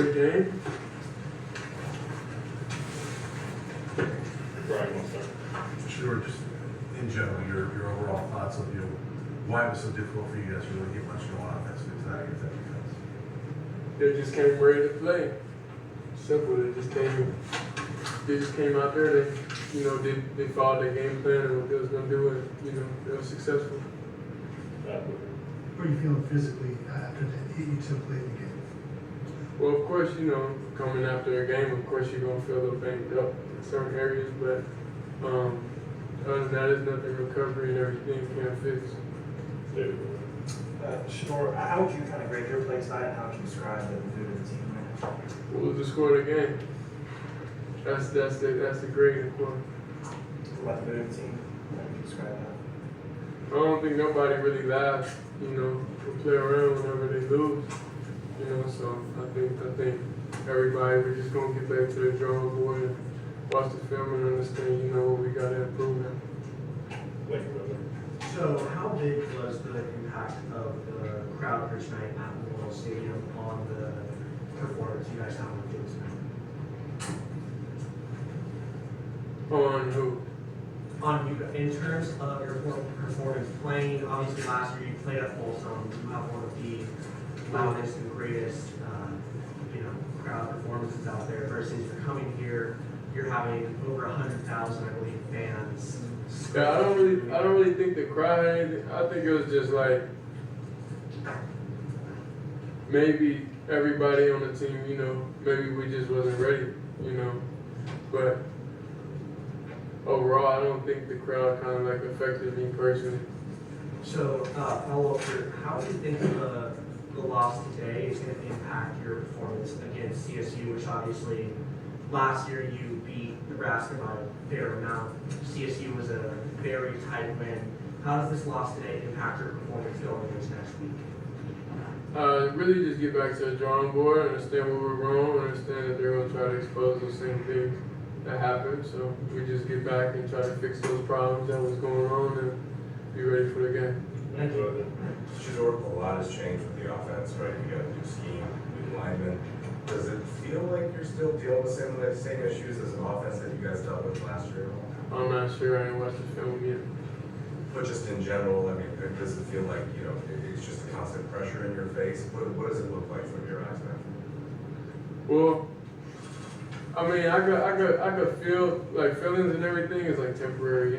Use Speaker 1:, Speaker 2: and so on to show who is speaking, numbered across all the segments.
Speaker 1: great game.
Speaker 2: Brian wants to.
Speaker 3: Sure, just in general, your overall thoughts of, why it was so difficult for you guys to really get much going on offensively tonight, if that makes sense.
Speaker 1: They just came ready to play. Simple. They just came out there. They followed their game plan and what they was gonna do, and they were successful.
Speaker 4: How are you feeling physically after you took played the game?
Speaker 1: Well, of course, coming after a game, of course you're gonna feel a little banged up in certain areas, but other than that, it's nothing. Recovery and everything can't fix.
Speaker 5: Sheduer, how would you kind of grade your play tonight, and how would you describe the mood of the team right now?
Speaker 1: What was the score of the game? That's the grading point.
Speaker 5: What about the mood of the team? How would you describe that?
Speaker 1: I don't think nobody really laughs, we play around whenever they lose. So I think everybody, we're just gonna get back to the drawing board and watch the film and understand, what we gotta improve now.
Speaker 6: So how big was the impact of the crowd here tonight at Memorial Stadium on the performance you guys had on the field tonight?
Speaker 1: On who?
Speaker 6: On you, in terms of your performance playing, obviously last year you played at Folsom, you have one of the loudest and greatest, crowd performances out there versus you're coming here, you're having over 100,000, I believe, fans.
Speaker 1: Yeah, I don't really think the crowd. I think it was just like maybe everybody on the team, maybe we just wasn't ready, But overall, I don't think the crowd kind of like affected me personally.
Speaker 6: So, follow up here, how do you think the loss today is going to impact your performance against CSU, which obviously last year you beat Nebraska by a fair amount. CSU was a very tight win. How does this loss today impact your performance going into next week?
Speaker 1: Really just get back to the drawing board, understand where we're wrong, understand that they're going to try to expose those same things that happened. So we just get back and try to fix those problems that was going on and be ready for the game.
Speaker 6: Thank you.
Speaker 7: Sheduer, a lot has changed with the offense, right? You got a new scheme, new linemen. Does it feel like you're still dealing with the same issues as an offense that you guys dealt with last year?
Speaker 1: I'm not sure. I didn't watch the film yet.
Speaker 7: But just in general, does it feel like, it's just a constant pressure in your face? What does it look like from your eyes, man?
Speaker 1: Well, I could feel like feelings and everything is like temporary,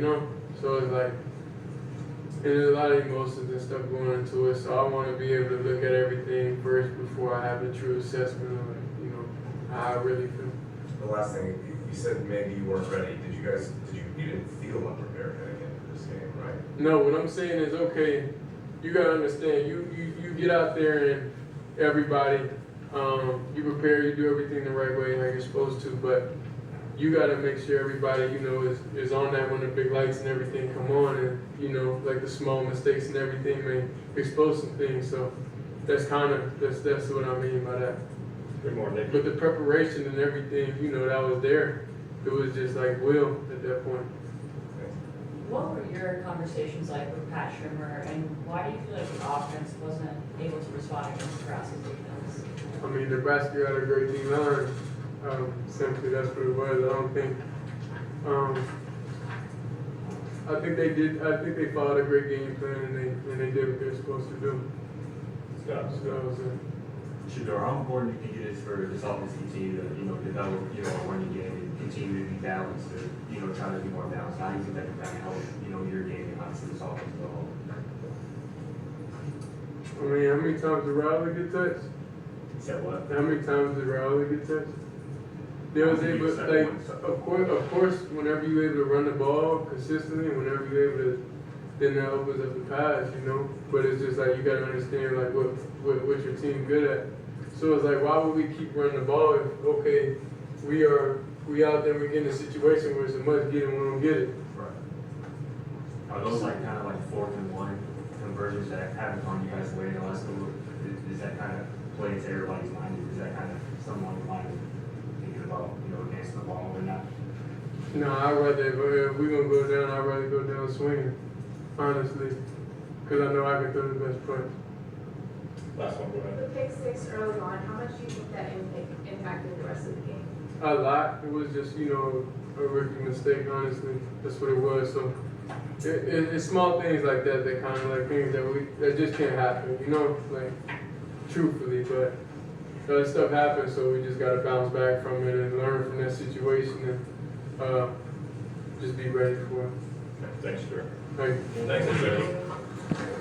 Speaker 1: So it's like, and there's a lot of emotions and stuff going into it. So I want to be able to look at everything first before I have the true assessment of how I really feel.
Speaker 7: The last thing, you said maybe you weren't ready. You didn't feel unprepared heading into this game, right?
Speaker 1: No, what I'm saying is, okay, you gotta understand, you get out there and everybody, you prepare, you do everything the right way like you're supposed to, but you gotta make sure everybody, is on that when the big lights and everything come on, and like the small mistakes and everything may expose some things. So that's what I mean by that.
Speaker 2: Good morning.
Speaker 1: But the preparation and everything, that was there. It was just like will at that point.
Speaker 8: What were your conversations like with Pat Shrimmer, and why do you feel like the offense wasn't able to respond against Nebraska's defense?
Speaker 1: Nebraska had a great D-line. Simply, that's what it was. I don't think. I think they did. I think they followed a great game plan, and they did what they're supposed to do. So that was it.
Speaker 9: Sheduer, how important do you think it is for this offense to continue to, develop, a running game and continue to be balanced, or, try to be more balanced? How do you think that can help, your game and obviously this offense as a whole?
Speaker 1: How many times did Riley get touched?
Speaker 9: You said what?
Speaker 1: How many times did Riley get touched? They was able, of course, whenever you're able to run the ball consistently, whenever you're able to, then that opens up the pass, But it's just like you gotta understand like what your team good at. So it's like, why would we keep running the ball if we out there, we get in a situation where it's a must get and we don't get it.
Speaker 9: Right. Are those like kind of like 4th and 1 conversions that haven't gone you guys' way in the last couple? Is that kind of play into everybody's mind? Is that kind of someone in mind thinking about against the ball or not?
Speaker 1: No, I'd rather, if we're gonna go down, I'd rather go down swinging, honestly, because I know I can throw the best punch.
Speaker 2: Last one, go ahead.
Speaker 10: The pick six early on, how much do you think that
Speaker 2: impacted the rest of the game?
Speaker 1: A lot. It was just, a rookie mistake, honestly. That's what it was. So it's small things like that that kind of like things that just can't happen, like truthfully. But that stuff happens, so we just got to bounce back from it and learn from that situation and just be ready for it.
Speaker 10: Thanks, sir.
Speaker 1: Thank you.
Speaker 10: Thanks, sir.